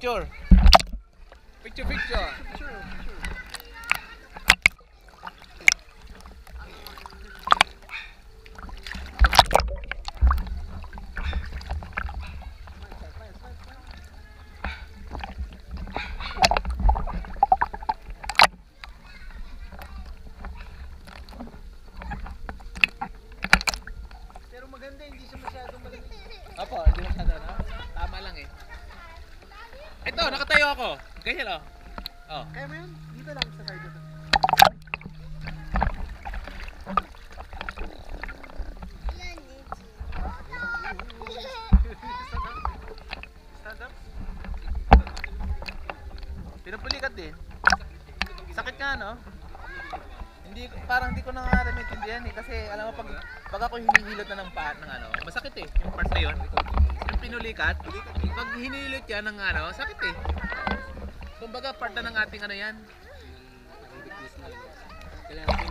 Picture. Picture. Pero maganda, hindi siya masyadong malamig. Opo, hindi masyado na. Tama lang eh. Ito, nakatayo ako. Ganyan oh. Oh. Kaya mo yun? Dito lang sa side na. Stand up? Pinupulikat din. Sakit nga no? Hindi, parang hindi ko na nga rin maintindihan eh. Kasi alam mo, pag ako hinihilot na ng paa ng ano, masakit eh. Yung part na yun. Yung pinulikat, pag hinihilot yan ng ano, sakit eh. Kumbaga part na ng ating ano yan. Kailangan ko